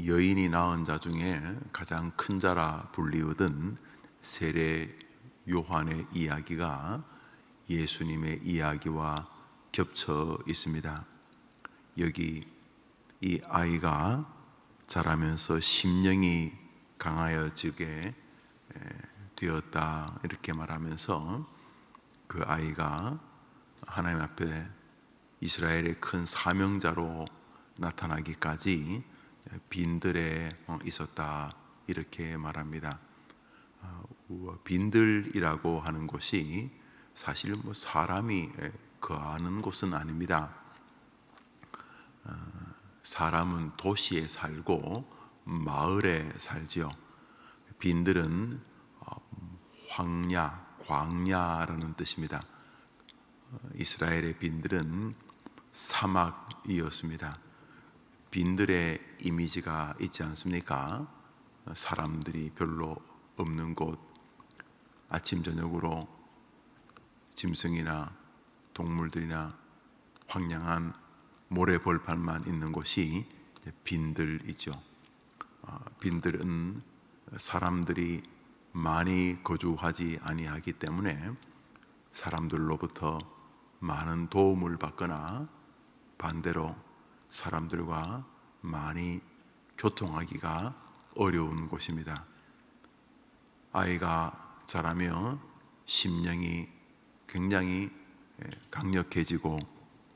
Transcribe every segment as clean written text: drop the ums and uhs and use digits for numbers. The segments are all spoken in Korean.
여인이 낳은 자 중에 가장 큰 자라 불리우던 세례 요한의 이야기가 예수님의 이야기와 겹쳐 있습니다. 여기 이 아이가 자라면서 심령이 강하여지게 되었다 이렇게 말하면서 그 아이가 하나님 앞에 이스라엘의 큰 사명자로 나타나기까지 빈들에 있었다 이렇게 말합니다. 빈들이라고 하는 곳이 사실 사람이 거하는 곳은 아닙니다. 사람은 도시에 살고 마을에 살지요. 빈들은 황야, 광야라는 뜻입니다. 이스라엘의 빈들은 사막이었습니다. 빈들의 이미지가 있지 않습니까? 사람들이 별로 없는 곳, 아침 저녁으로 짐승이나 동물들이나 황량한 모래벌판만 있는 곳이 빈들이죠. 빈들은 사람들이 많이 거주하지 아니하기 때문에 사람들로부터 많은 도움을 받거나 반대로 사람들과 많이 교통하기가 어려운 곳입니다. 아이가 자라며 심령이 굉장히 강력해지고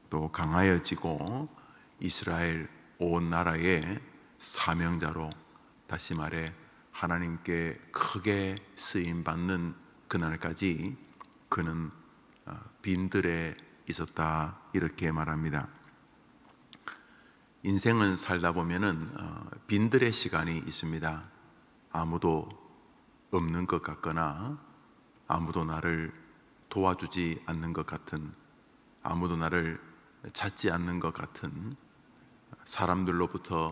또 강하여지고 이스라엘 온 나라의 사명자로, 다시 말해 하나님께 크게 쓰임받는 그날까지 그는 빈들에 있었다 이렇게 말합니다. 인생은 살다 보면은 빈들의 시간이 있습니다. 아무도 없는 것 같거나 아무도 나를 도와주지 않는 것 같은, 아무도 나를 찾지 않는 것 같은, 사람들로부터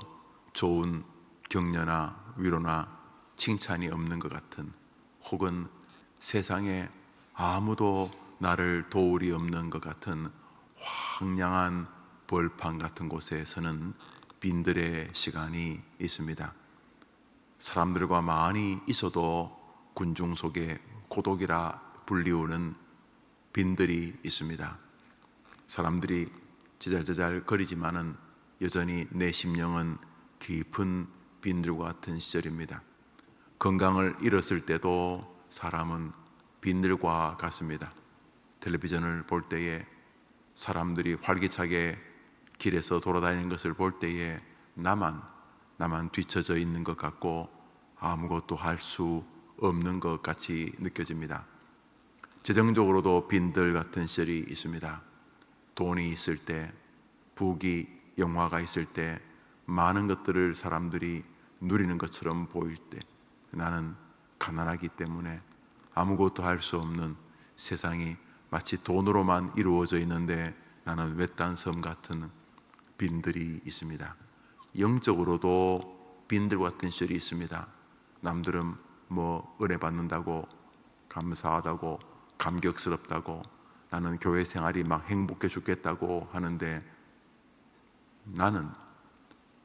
좋은 격려나 위로나 칭찬이 없는 것 같은, 혹은 세상에 아무도 나를 도울이 없는 것 같은 황량한 벌판 같은 곳에서는 빈들의 시간이 있습니다. 사람들과 많이 있어도 군중 속에 고독이라 불리우는 빈들이 있습니다. 사람들이 제잘제잘 거리지만은 여전히 내 심령은 깊은 빈들과 같은 시절입니다. 건강을 잃었을 때도 사람은 빈들과 같습니다. 텔레비전을 볼 때에 사람들이 활기차게 길에서 돌아다니는 것을 볼 때에 나만 뒤처져 있는 것 같고 아무것도 할 수 없는 것 같이 느껴집니다. 재정적으로도 빈들 같은 시절이 있습니다. 돈이 있을 때, 부귀 영화가 있을 때, 많은 것들을 사람들이 누리는 것처럼 보일 때 나는 가난하기 때문에 아무것도 할 수 없는, 세상이 마치 돈으로만 이루어져 있는데 나는 외딴 섬 같은 빈들이 있습니다. 영적으로도 빈들 같은 시절이 있습니다. 남들은 은혜 받는다고, 감사하다고, 감격스럽다고, 나는 교회 생활이 막 행복해 죽겠다고 하는데 나는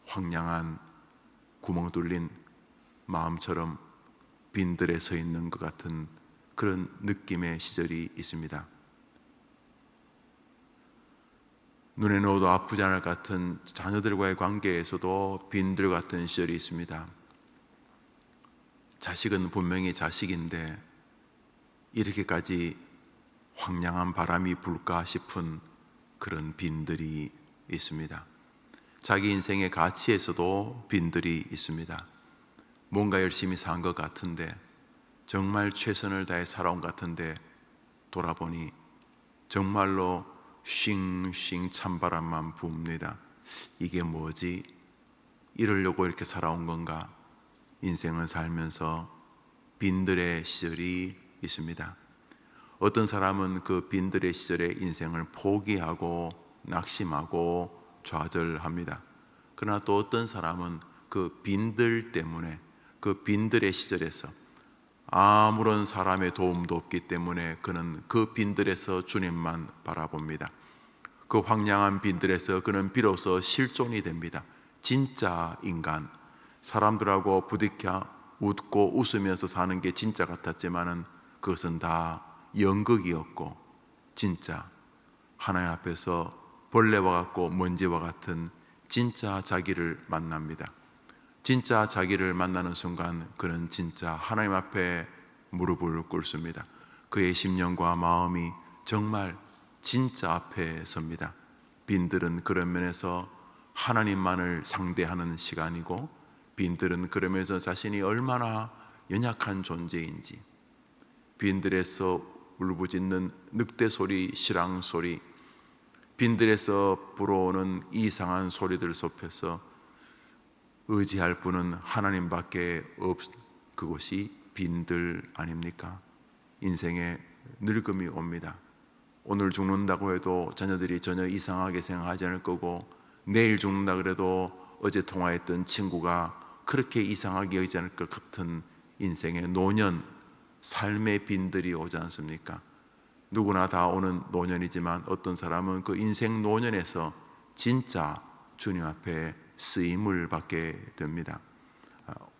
황량한 구멍 뚫린 마음처럼 빈들에 서 있는 것 같은 그런 느낌의 시절이 있습니다. 눈에 넣어도 아프지 않을 것 같은 자녀들과의 관계에서도 빈들 같은 시절이 있습니다. 자식은 분명히 자식인데 이렇게까지 황량한 바람이 불까 싶은 그런 빈들이 있습니다. 자기 인생의 가치에서도 빈들이 있습니다. 뭔가 열심히 산 것 같은데, 정말 최선을 다해 살아온 것 같은데 돌아보니 정말로 싱싱 찬바람만 붑니다. 이게 뭐지? 이러려고 이렇게 살아온 건가? 인생을 살면서 빈들의 시절이 있습니다. 어떤 사람은 그 빈들의 시절에 인생을 포기하고 낙심하고 좌절합니다. 그러나 또 어떤 사람은 그 빈들 때문에, 그 빈들의 시절에서 아무런 사람의 도움도 없기 때문에 그는 그 빈들에서 주님만 바라봅니다. 그 황량한 빈들에서 그는 비로소 실존이 됩니다. 진짜 인간, 사람들하고 부딪혀 웃고 웃으면서 사는 게 진짜 같았지만은 그것은 다 연극이었고, 진짜 하나님 앞에서 벌레와 같고 먼지와 같은 진짜 자기를 만납니다. 진짜 자기를 만나는 순간 그는 진짜 하나님 앞에 무릎을 꿇습니다. 그의 심령과 마음이 정말 진짜 앞에 섭니다. 빈들은 그런 면에서 하나님만을 상대하는 시간이고, 빈들은 그러면서 자신이 얼마나 연약한 존재인지, 빈들에서 울부짖는 늑대 소리, 시랑 소리, 빈들에서 불어오는 이상한 소리들 속에서 의지할 분은 하나님밖에 그곳이 빈들 아닙니까? 인생에 늙음이 옵니다. 오늘 죽는다고 해도 자녀들이 전혀 이상하게 생각하지 않을 거고, 내일 죽는다 그래도 어제 통화했던 친구가 그렇게 이상하게 여기지 않을 것 같은 인생의 노년, 삶의 빈들이 오지 않습니까? 누구나 다 오는 노년이지만 어떤 사람은 그 인생 노년에서 진짜 주님 앞에 쓰임을 받게 됩니다.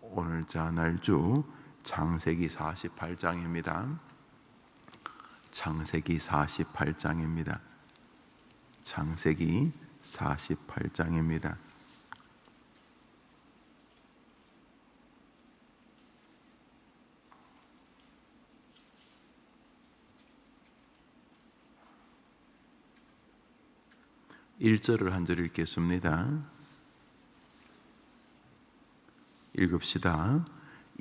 오늘자 날주 창세기 48장입니다. 창세기 48장입니다. 창세기 48장입니다. (1절을) 한 절 읽겠습니다. 읽읍시다.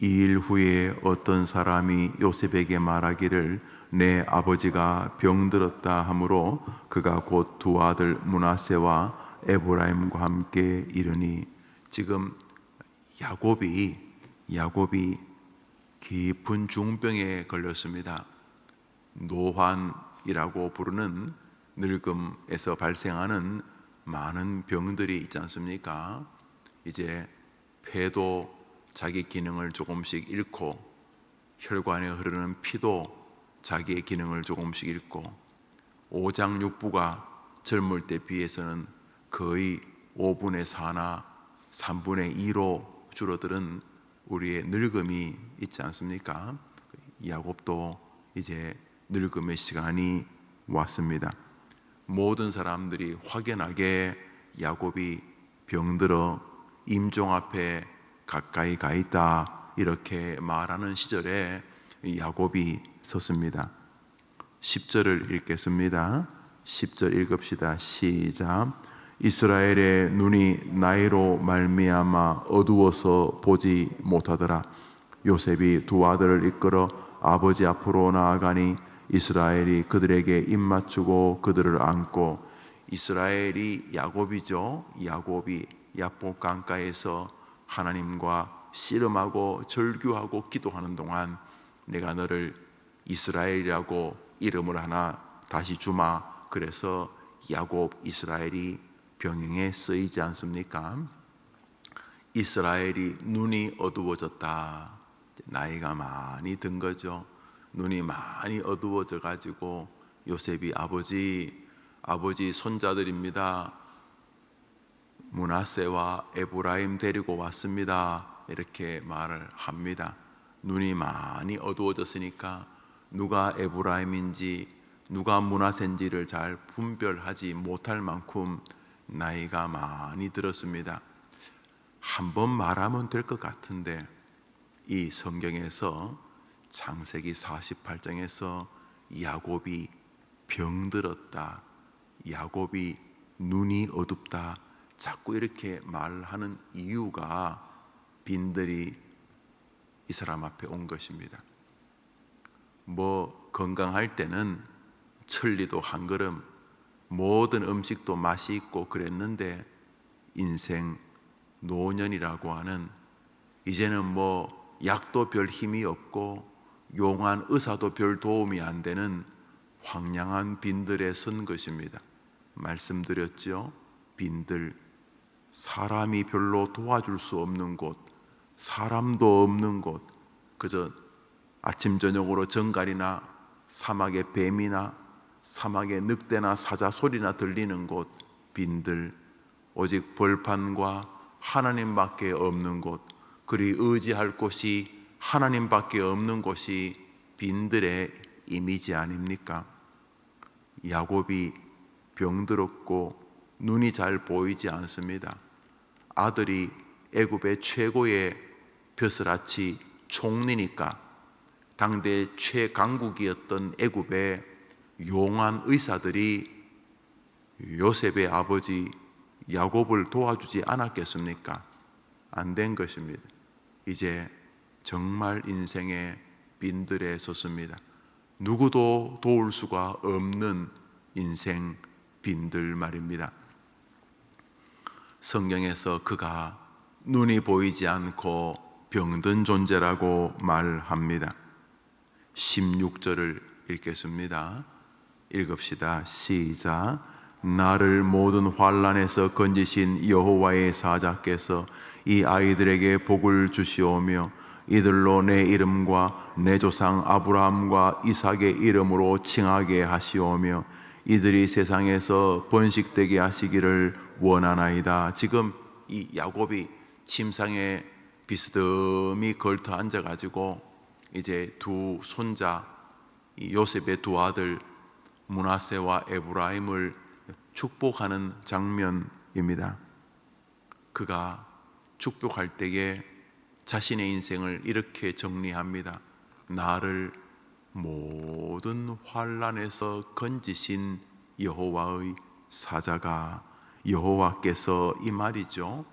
이 일 후에 어떤 사람이 요셉에게 말하기를 내 아버지가 병들었다 하므로 그가 곧 두 아들 므낫세와 에브라임과 함께 이르니, 지금 야곱이 깊은 중병에 걸렸습니다. 노환이라고 부르는 늙음에서 발생하는 많은 병들이 있지 않습니까? 이제 폐도 자기 기능을 조금씩 잃고, 혈관에 흐르는 피도 자기의 기능을 조금씩 잃고, 오장육부가 젊을 때 비해서는 거의 5분의 4나 3분의 2로 줄어드는 우리의 늙음이 있지 않습니까? 야곱도 이제 늙음의 시간이 왔습니다. 모든 사람들이 확연하게 야곱이 병들어 임종 앞에 가까이 가 있다 이렇게 말하는 시절에 야곱이 섰습니다. 10절을 읽겠습니다. 10절 읽읍시다. 시작. 이스라엘의 눈이 나이로 말미암아 어두워서 보지 못하더라. 요셉이 두 아들을 이끌어 아버지 앞으로 나아가니 이스라엘이 그들에게 입맞추고 그들을 안고, 이스라엘이 야곱이죠. 야곱이 야복 강가에서 하나님과 씨름하고 절규하고 기도하는 동안 내가 너를 이스라엘이라고 이름을 하나 다시 주마. 그래서 야곱 이스라엘이 병행에 쓰이지 않습니까? 이스라엘이 눈이 어두워졌다. 나이가 많이 든 거죠. 눈이 많이 어두워져 가지고 요셉이 아버지 손자들입니다. 므낫세와 에브라임 데리고 왔습니다. 이렇게 말을 합니다. 눈이 많이 어두워졌으니까 누가 에브라임인지 누가 므낫세인지를 잘 분별하지 못할 만큼 나이가 많이 들었습니다. 한번 말하면 될 것 같은데 이 성경에서 창세기 48장에서 야곱이 병들었다, 야곱이 눈이 어둡다 자꾸 이렇게 말하는 이유가 빈들이 이 사람 앞에 온 것입니다. 뭐 건강할 때는 천리도 한 걸음, 모든 음식도 맛이 있고 그랬는데 인생 노년이라고 하는, 이제는 뭐 약도 별 힘이 없고 용한 의사도 별 도움이 안 되는 황량한 빈들에 선 것입니다. 말씀드렸죠. 빈들, 사람이 별로 도와줄 수 없는 곳, 사람도 없는 곳, 그저 아침 저녁으로 정갈이나 사막의 뱀이나 사막의 늑대나 사자 소리나 들리는 곳, 빈들, 오직 벌판과 하나님밖에 없는 곳, 그리 의지할 곳이 하나님밖에 없는 곳이 빈들의 이미지 아닙니까? 야곱이 병들었고 눈이 잘 보이지 않습니다. 아들이 애굽의 최고의 벼슬아치 총리니까 당대 최강국이었던 애굽의 용한 의사들이 요셉의 아버지 야곱을 도와주지 않았겠습니까? 안 된 것입니다. 이제 정말 인생의 빈들에 섰습니다. 누구도 도울 수가 없는 인생 빈들 말입니다. 성경에서 그가 눈이 보이지 않고 병든 존재라고 말합니다. 16절을 읽겠습니다. 읽읍시다. 시작. 나를 모든 환난에서 건지신 여호와의 사자께서 이 아이들에게 복을 주시오며 이들로 내 이름과 내 조상 아브라함과 이삭의 이름으로 칭하게 하시오며 이들이 세상에서 번식되게 하시기를 원하나이다. 지금 이 야곱이 침상에 비스듬히 걸터 앉아가지고 이제 두 손자 요셉의 두 아들 므낫세와 에브라임을 축복하는 장면입니다. 그가 축복할 때에 자신의 인생을 이렇게 정리합니다. 나를 모든 환난에서 건지신 여호와의 사자가, 여호와께서 이 말이죠.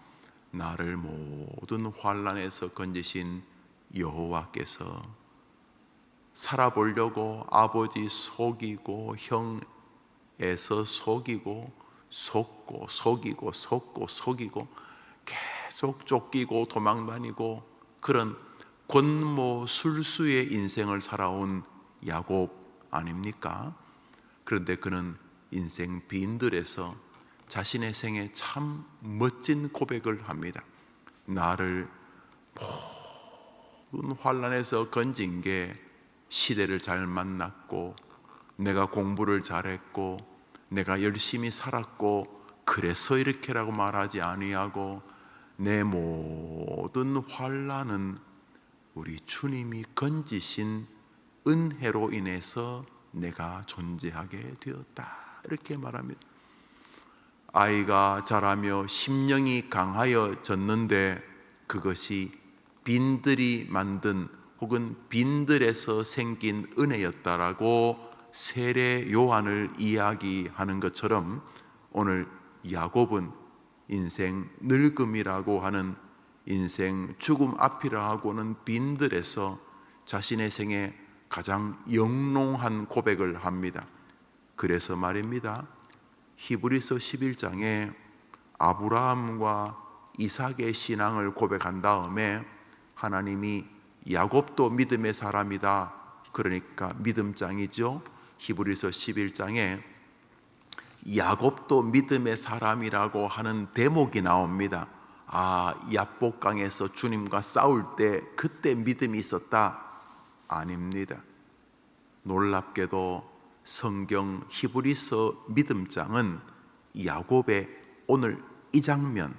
나를 모든 환난에서 건지신 여호와께서 살아보려고 아버지 속이고 형에서 속이고 속고 계속 쫓기고 도망다니고 그런 권모술수의 인생을 살아온 야곱 아닙니까? 그런데 그는 인생 빈들에서 자신의 생에 참 멋진 고백을 합니다. 나를 모든 환난에서 건진 게 시대를 잘 만났고 내가 공부를 잘했고 내가 열심히 살았고 그래서 이렇게라고 말하지 아니하고 내 모든 환난은 우리 주님이 건지신 은혜로 인해서 내가 존재하게 되었다. 이렇게 말합니다. 아이가 자라며 심령이 강하여졌는데 그것이 빈들이 만든 혹은 빈들에서 생긴 은혜였다라고 세례 요한을 이야기하는 것처럼 오늘 야곱은 인생 늙음이라고 하는 인생 죽음 앞이라 하고는 빈들에서 자신의 생에 가장 영롱한 고백을 합니다. 그래서 말입니다. 히브리서 11장에 아브라함과 이삭의 신앙을 고백한 다음에 하나님이 야곱도 믿음의 사람이다. 그러니까 믿음장이죠. 히브리서 11장에 야곱도 믿음의 사람이라고 하는 대목이 나옵니다. 야복강에서 주님과 싸울 때 그때 믿음이 있었다? 아닙니다. 놀랍게도 성경 히브리서 믿음장은 야곱의 오늘 이 장면,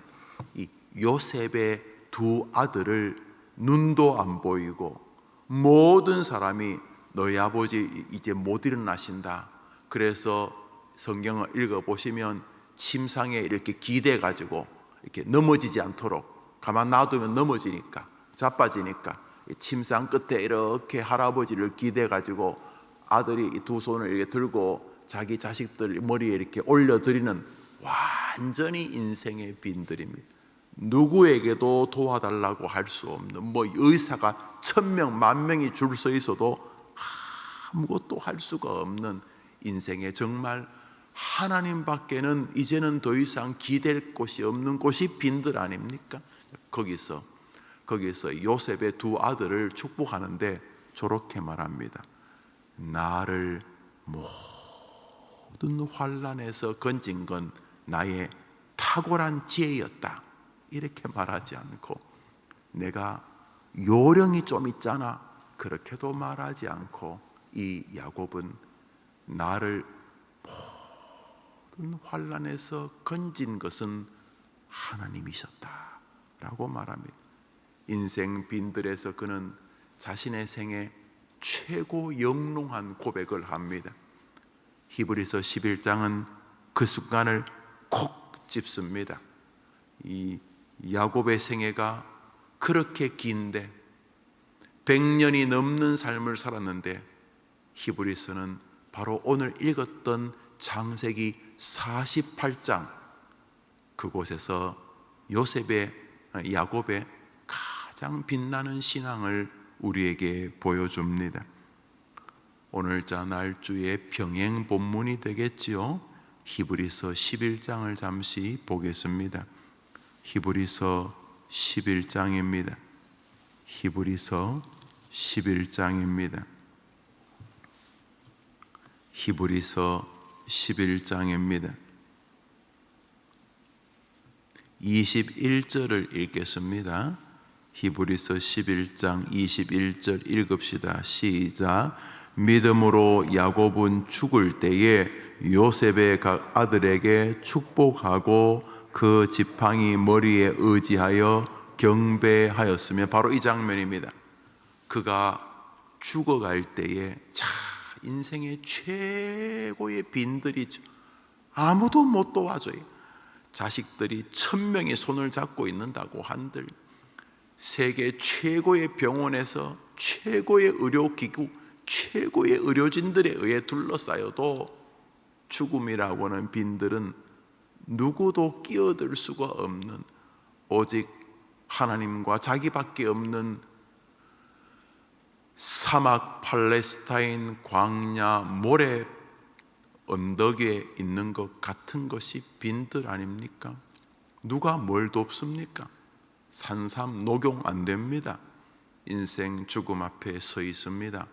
이 요셉의 두 아들을 눈도 안 보이고 모든 사람이 너희 아버지 이제 못 일어나신다. 그래서 성경을 읽어보시면 침상에 이렇게 기대 가지고 이렇게 넘어지지 않도록 가만 놔두면 넘어지니까 자빠지니까 침상 끝에 이렇게 할아버지를 기대 가지고 아들이 두 손을 이렇게 들고 자기 자식들 머리에 이렇게 올려드리는 완전히 인생의 빈들입니다. 누구에게도 도와달라고 할 수 없는 의사가 1000명, 10,000명이 줄 서 있어도 아무것도 할 수가 없는 인생에 정말 하나님밖에는 이제는 더 이상 기댈 곳이 없는 곳이 빈들 아닙니까? 거기서 요셉의 두 아들을 축복하는데 저렇게 말합니다. 나를 모든 환난에서 건진 건 나의 탁월한 지혜였다. 이렇게 말하지 않고 내가 요령이 좀 있잖아. 그렇게도 말하지 않고 이 야곱은 나를 모든 환난에서 건진 것은 하나님이셨다라고 말합니다. 인생 빈들에서 그는 자신의 생애 최고 영롱한 고백을 합니다. 히브리서 11장은 그 순간을 콕 짚습니다. 이 야곱의 생애가 그렇게 긴데 100년이 넘는 삶을 살았는데, 히브리서는 바로 오늘 읽었던 창세기 48장 그곳에서 야곱의 가장 빛나는 신앙을 우리에게 보여줍니다. 오늘자 날주의 병행 본문이 되겠지요. 히브리서 11장을 잠시 보겠습니다. 히브리서 11장입니다. 히브리서 11장입니다. 히브리서 11장입니다. 21절을 읽겠습니다. 히브리서 11장 21절 읽읍시다. 시작. 믿음으로 야곱은 죽을 때에 요셉의 각 아들에게 축복하고 그 지팡이 머리에 의지하여 경배하였으며, 바로 이 장면입니다. 그가 죽어갈 때에 인생의 최고의 빈들이 아무도 못 도와줘요. 자식들이 1000명이 손을 잡고 있는다고 한들, 세계 최고의 병원에서 최고의 의료기구, 최고의 의료진들에 의해 둘러싸여도 죽음이라고 하는 빈들은 누구도 끼어들 수가 없는, 오직 하나님과 자기밖에 없는 사막 팔레스타인 광야 모래 언덕에 있는 것 같은 것이 빈들 아닙니까? 누가 뭘 돕습니까? 산삼 녹용 안 됩니다. 인생 죽음 앞에 서 있습니다.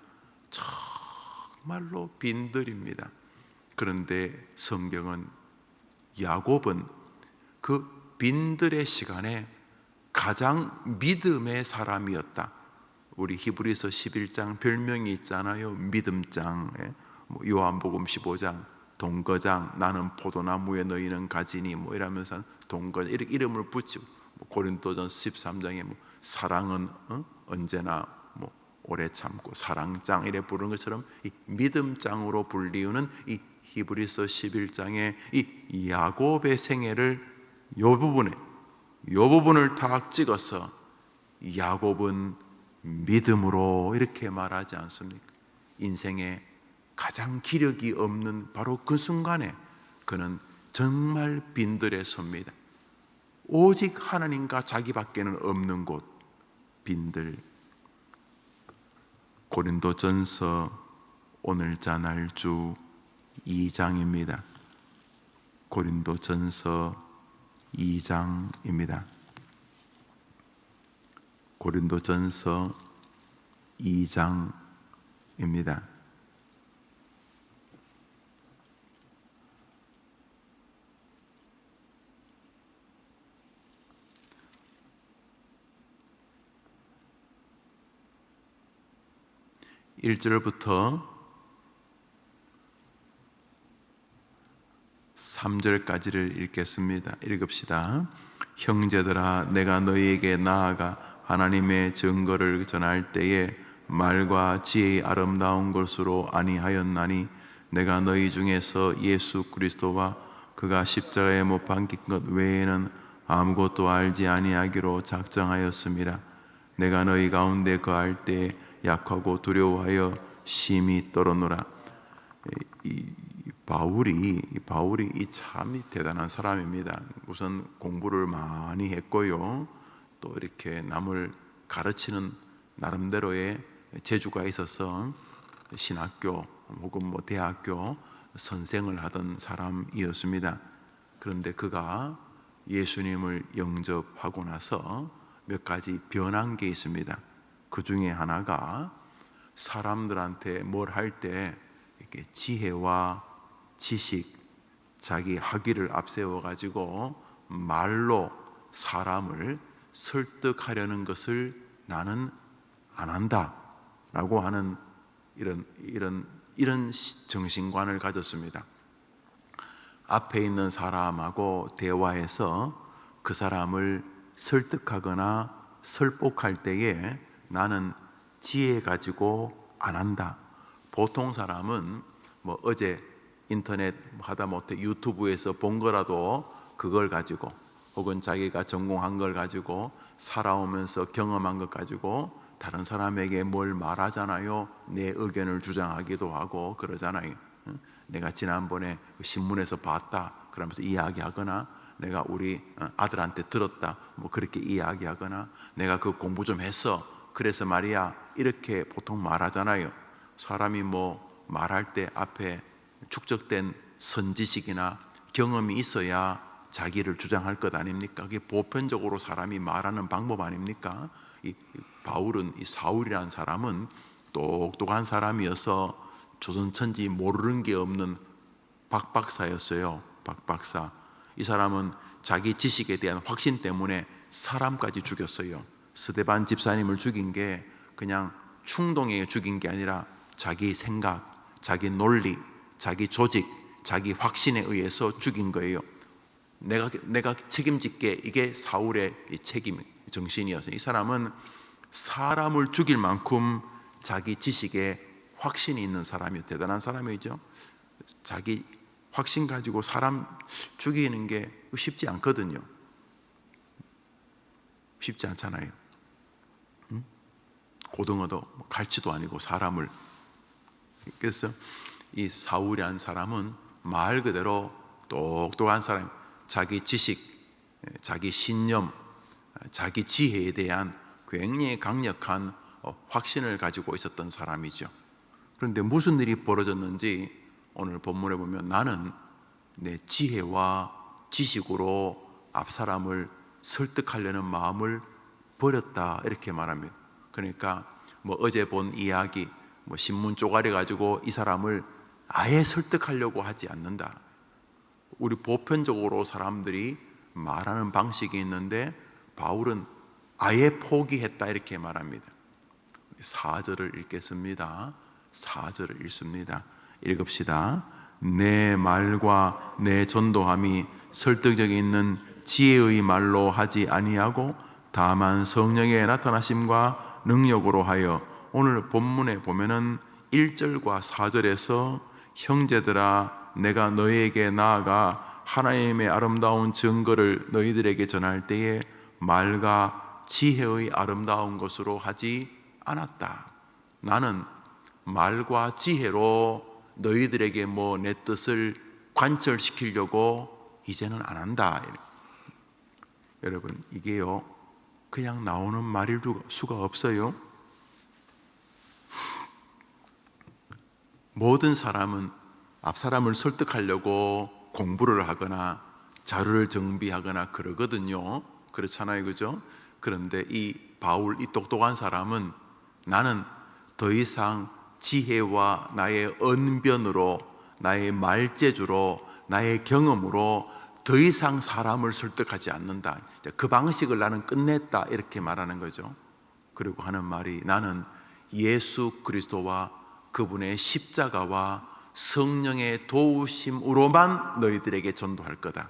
정말로 빈들입니다. 그런데 성경은 야곱은 그 빈들의 시간에 가장 믿음의 사람이었다. 우리 히브리서 11장 별명이 있잖아요. 믿음장. 요한복음 15장 동거장, 나는 포도나무에 너희는 가지니 이러면서 동거장 이렇게 이름을 붙이고, 고린도전서 13장에 사랑은 언제나 오래 참고 사랑장 이래 부르는 것처럼 이 믿음장으로 불리우는 이 히브리서 11장의 이 야곱의 생애를 요 부분을 딱 찍어서 야곱은 믿음으로 이렇게 말하지 않습니까? 인생에 가장 기력이 없는 바로 그 순간에 그는 정말 빈들에 섭니다. 오직 하나님과 자기밖에는 없는 곳, 빈들. 고린도전서 오늘자 날주 2장입니다. 고린도전서 2장입니다. 고린도전서 2장입니다. (1절부터) 3절까지를 읽겠습니다. 읽읍시다. 형제들아, 내가 너희에게 나아가 하나님의 증거를 전할 때에 말과 지혜의 아름다운 것으로 아니하였나니, 내가 너희 중에서 예수 그리스도와 그가 십자가에 못 박힌 것 외에는 아무것도 알지 아니하기로 작정하였습니다. 내가 너희 가운데 거할 때 약하고 두려워하여 심히 떨었노라. 바울이 참 대단한 사람입니다. 우선 공부를 많이 했고요, 또 이렇게 남을 가르치는 나름대로의 재주가 있어서 신학교 혹은 대학교 선생을 하던 사람이었습니다. 그런데 그가 예수님을 영접하고 나서 몇 가지 변한 게 있습니다. 그 중에 하나가 사람들한테 뭘 할 때 이렇게 지혜와 지식, 자기 학위를 앞세워 가지고 말로 사람을 설득하려는 것을 나는 안 한다라고 하는 이런 정신관을 가졌습니다. 앞에 있는 사람하고 대화해서 그 사람을 설득하거나 설복할 때에 나는 지혜 가지고 안 한다. 보통 사람은 뭐 어제 인터넷 하다못해 유튜브에서 본 거라도 그걸 가지고, 혹은 자기가 전공한 걸 가지고, 살아오면서 경험한 것 가지고 다른 사람에게 뭘 말하잖아요. 내 의견을 주장하기도 하고 그러잖아요. 내가 지난번에 신문에서 봤다 그러면서 이야기하거나, 내가 우리 아들한테 들었다 뭐 그렇게 이야기하거나, 내가 그 공부 좀 했어 그래서 말이야 이렇게 보통 말하잖아요. 사람이 뭐 말할 때 앞에 축적된 선지식이나 경험이 있어야 자기를 주장할 것 아닙니까? 그게 보편적으로 사람이 말하는 방법 아닙니까? 이 바울은, 이 사울이라는 사람은 똑똑한 사람이어서 조선천지 모르는 게 없는 박박사였어요. 박박사. 이 사람은 자기 지식에 대한 확신 때문에 사람까지 죽였어요. 스데반 집사님을 죽인 게 그냥 충동에 죽인 게 아니라 자기 생각, 자기 논리, 자기 조직, 자기 확신에 의해서 죽인 거예요. 내가 책임질게, 이게 사울의 책임 정신이었어요. 이 사람은 사람을 죽일 만큼 자기 지식에 확신이 있는 사람이 대단한 사람이죠. 자기 확신 가지고 사람 죽이는 게 쉽지 않거든요. 쉽지 않잖아요. 고등어도 갈치도 아니고 사람을. 그래서 이 사울이라는 사람은 말 그대로 똑똑한 사람, 자기 지식, 자기 신념, 자기 지혜에 대한 굉장히 강력한 확신을 가지고 있었던 사람이죠. 그런데 무슨 일이 벌어졌는지 오늘 본문에 보면, 나는 내 지혜와 지식으로 앞사람을 설득하려는 마음을 버렸다 이렇게 말합니다. 그러니까 뭐 어제 본 이야기, 뭐 신문 쪼가리 가지고 이 사람을 아예 설득하려고 하지 않는다. 우리 보편적으로 사람들이 말하는 방식이 있는데 바울은 아예 포기했다 이렇게 말합니다. 4절을 읽겠습니다. 4절을 읽습니다. 읽읍시다. 내 말과 내 전도함이 설득력이 있는 지혜의 말로 하지 아니하고 다만 성령의 나타나심과 능력으로 하여, 오늘 본문에 보면은 1절과 4절에서 형제들아 내가 너희에게 나아가 하나님의 아름다운 증거를 너희들에게 전할 때에 말과 지혜의 아름다운 것으로 하지 않았다. 나는 말과 지혜로 너희들에게 뭐 내 뜻을 관철시키려고 이제는 안 한다. 여러분, 이게요 그냥 나오는 말일 수가 없어요. 모든 사람은 앞사람을 설득하려고 공부를 하거나 자료를 정비하거나 그러거든요. 그렇잖아요, 그죠? 그런데 이 바울, 이 똑똑한 사람은 나는 더 이상 지혜와 나의 언변으로, 나의 말재주로, 나의 경험으로 더 이상 사람을 설득하지 않는다. 그 방식을 나는 끝냈다 이렇게 말하는 거죠. 그리고 하는 말이, 나는 예수 그리스도와 그분의 십자가와 성령의 도우심으로만 너희들에게 전도할 거다.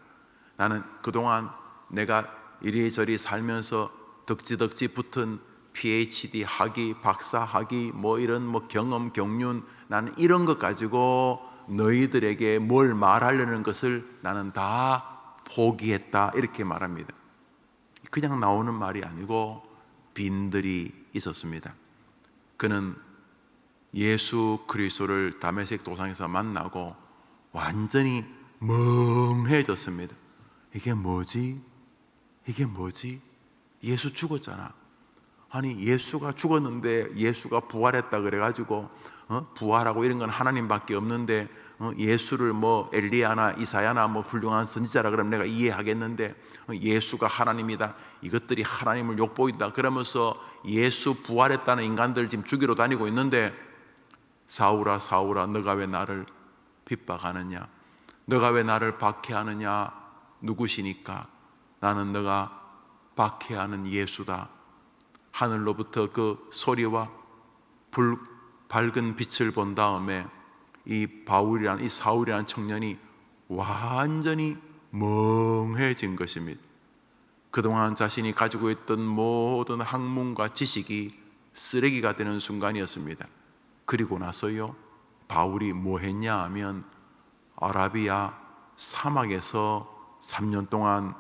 나는 그동안 내가 이리저리 살면서 덕지덕지 붙은 PhD 학위, 박사 학위, 뭐 이런 뭐 경험, 경륜, 나는 이런 것 가지고 너희들에게 뭘 말하려는 것을 나는 다 포기했다 이렇게 말합니다. 그냥 나오는 말이 아니고 빈들이 있었습니다. 그는 예수 그리스도를 다메섹 도상에서 만나고 완전히 멍해졌습니다. 이게 뭐지? 이게 뭐지? 예수 죽었잖아. 아니 예수가 죽었는데 예수가 부활했다 그래가지고 부활하고 이런 건 하나님밖에 없는데 예수를 뭐 엘리야나 이사야나 뭐 훌륭한 선지자라 그러면 내가 이해하겠는데 예수가 하나님이다, 이것들이 하나님을 욕보인다 그러면서 예수 부활했다는 인간들 지금 죽이러 다니고 있는데, 사울아 사울아 너가 왜 나를 핍박하느냐, 너가 왜 나를 박해하느냐, 누구시니까? 나는 너가 박해하는 예수다. 하늘로부터 그 소리와 밝은 빛을 본 다음에 이 바울이란, 이 사울이라는 청년이 완전히 멍해진 것입니다. 그동안 자신이 가지고 있던 모든 학문과 지식이 쓰레기가 되는 순간이었습니다. 그리고 나서요, 바울이 뭐 했냐 하면 아라비아 사막에서 3년 동안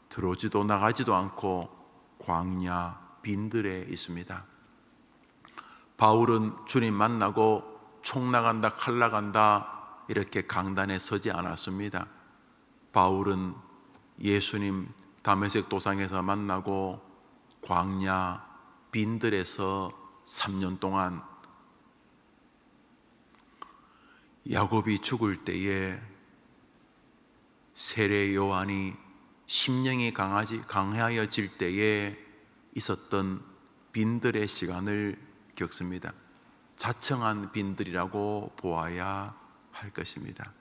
들어오지도 나가지도 않고 광야 빈들에 있습니다. 바울은 주님 만나고 총 나간다, 칼 나간다 이렇게 강단에 서지 않았습니다. 바울은 예수님 다메섹 도상에서 만나고 광야 빈들에서 3년 동안 야곱이 죽을 때에 세례 요한이 심령이 강하여질 때에 있었던 빈들의 시간을 겪습니다. 자청한 빈들이라고 보아야 할 것입니다.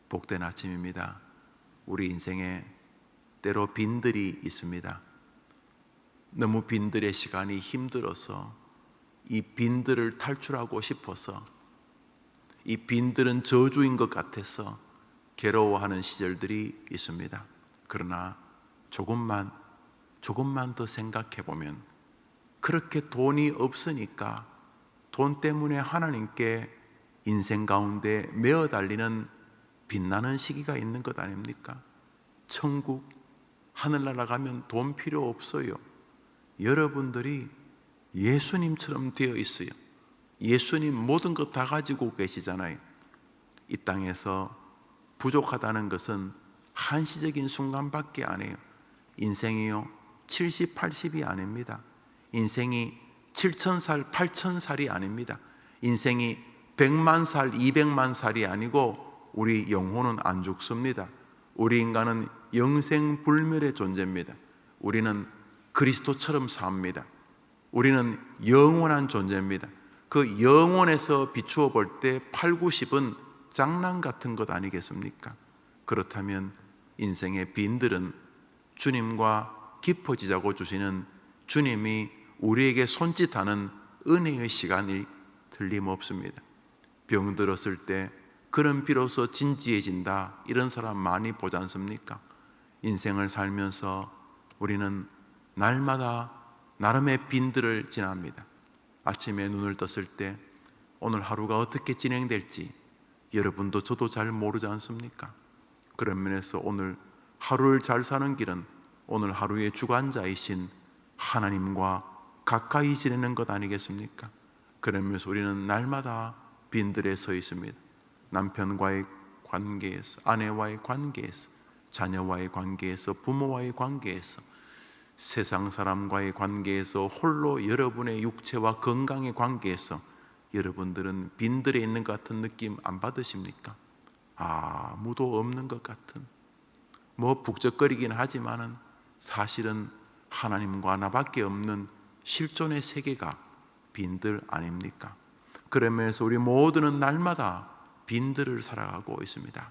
복된 아침입니다. 우리 인생에 때로 빈들이 있습니다. 너무 빈들의 시간이 힘들어서 이 빈들을 탈출하고 싶어서 이 빈들은 저주인 것 같아서 괴로워하는 시절들이 있습니다. 그러나 조금만 더 생각해 보면 그렇게 돈이 없으니까 돈 때문에 하나님께 인생 가운데 매어 달리는 빛나는 시기가 있는 것 아닙니까? 천국, 하늘나라 가면 돈 필요 없어요. 여러분들이 예수님처럼 되어 있어요. 예수님 모든 것 다 가지고 계시잖아요. 이 땅에서 부족하다는 것은 한시적인 순간밖에 안 해요. 인생이요 70, 80이 아닙니다. 인생이 7,000살, 8,000살이 아닙니다. 인생이 100만 살, 200만 살이 아니고 우리 영혼은 안 죽습니다. 우리 인간은 영생불멸의 존재입니다. 우리는 그리스도처럼 삽니다. 우리는 영원한 존재입니다. 그 영혼에서 비추어 볼 때 8, 90은 장난 같은 것 아니겠습니까? 그렇다면 인생의 빈들은 주님과 깊어지자고 주시는 주님이 우리에게 손짓하는 은혜의 시간이 틀림없습니다. 병들었을 때 그는 비로소 진지해진다, 이런 사람 많이 보지 않습니까? 인생을 살면서 우리는 날마다 나름의 빈들을 지납니다. 아침에 눈을 떴을 때 오늘 하루가 어떻게 진행될지 여러분도 저도 잘 모르지 않습니까? 그런 면에서 오늘 하루를 잘 사는 길은 오늘 하루의 주관자이신 하나님과 가까이 지내는 것 아니겠습니까? 그런 면에서 우리는 날마다 빈들에 서 있습니다. 남편과의 관계에서, 아내와의 관계에서, 자녀와의 관계에서, 부모와의 관계에서, 세상 사람과의 관계에서, 홀로 여러분의 육체와 건강의 관계에서 여러분들은 빈들에 있는 것 같은 느낌 안 받으십니까? 아무도 없는 것 같은, 뭐 북적거리긴 하지만은 사실은 하나님과 나밖에 없는 실존의 세계가 빈들 아닙니까? 그러면서 우리 모두는 날마다 빈들을 살아가고 있습니다.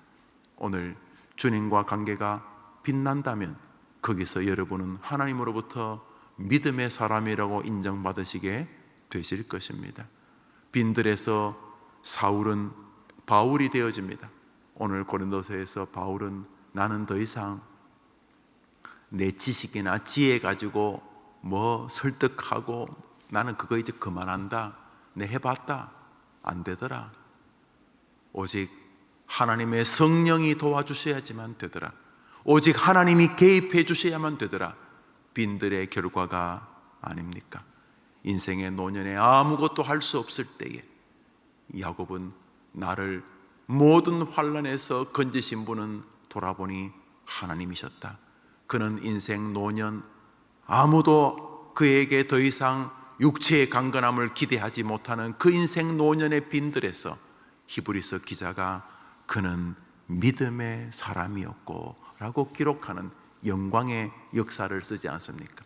오늘 주님과 관계가 빛난다면 거기서 여러분은 하나님으로부터 믿음의 사람이라고 인정받으시게 되실 것입니다. 빈들에서 사울은 바울이 되어집니다. 오늘 고린도서에서 바울은 나는 더 이상 내 지식이나 지혜 가지고 뭐 설득하고 나는 그거 이제 그만한다, 내 해봤다, 안 되더라. 오직 하나님의 성령이 도와주셔야지만 되더라. 오직 하나님이 개입해 주셔야만 되더라. 빈들의 결과가 아닙니까? 인생의 노년에 아무것도 할 수 없을 때에 야곱은 나를 모든 환난에서 건지신 분은 돌아보니 하나님이셨다. 그는 인생 노년 아무도 그에게 더 이상 육체의 강건함을 기대하지 못하는 그 인생 노년의 빈들에서 히브리서 기자가 그는 믿음의 사람이었고 라고 기록하는 영광의 역사를 쓰지 않습니까?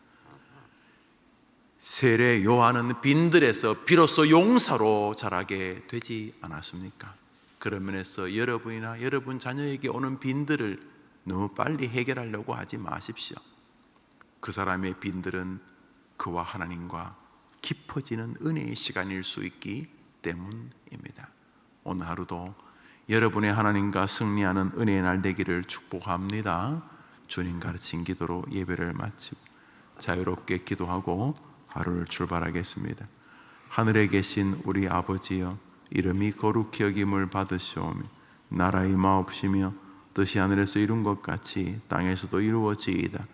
세례 요한은 빈들에서 비로소 용사로 자라게 되지 않았습니까? 그런 면에서 여러분이나 여러분 자녀에게 오는 빈들을 너무 빨리 해결하려고 하지 마십시오. 그 사람의 빈들은 그와 하나님과 깊어지는 은혜의 시간일 수 있기 때문입니다. 오늘 하루도 여러분의 하나님과 승리하는 은혜의 날 되기를 축복합니다. 주님 가르친 기도로 예배를 마치고 자유롭게 기도하고 하루를 출발하겠습니다. 하늘에 계신 우리 아버지여, 이름이 거룩히 여김을 받으시오며 나라의 마옵시며 뜻이 하늘에서 이룬 것 같이 땅에서도 이루어지이다.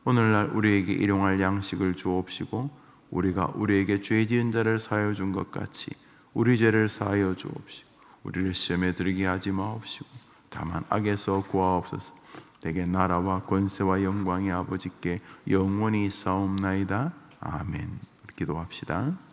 오늘날 우리에게 일용할 양식을 주옵시고 우리가 우리에게 죄 지은 자를 사하여 준 것 같이 우리 죄를 사하여 주옵시고 우리를 시험에 들게 하지 마옵시고 다만 악에서 구하옵소서. 내게 나라와 권세와 영광이 아버지께 영원히 있사옵나이다. 아멘. 기도합시다.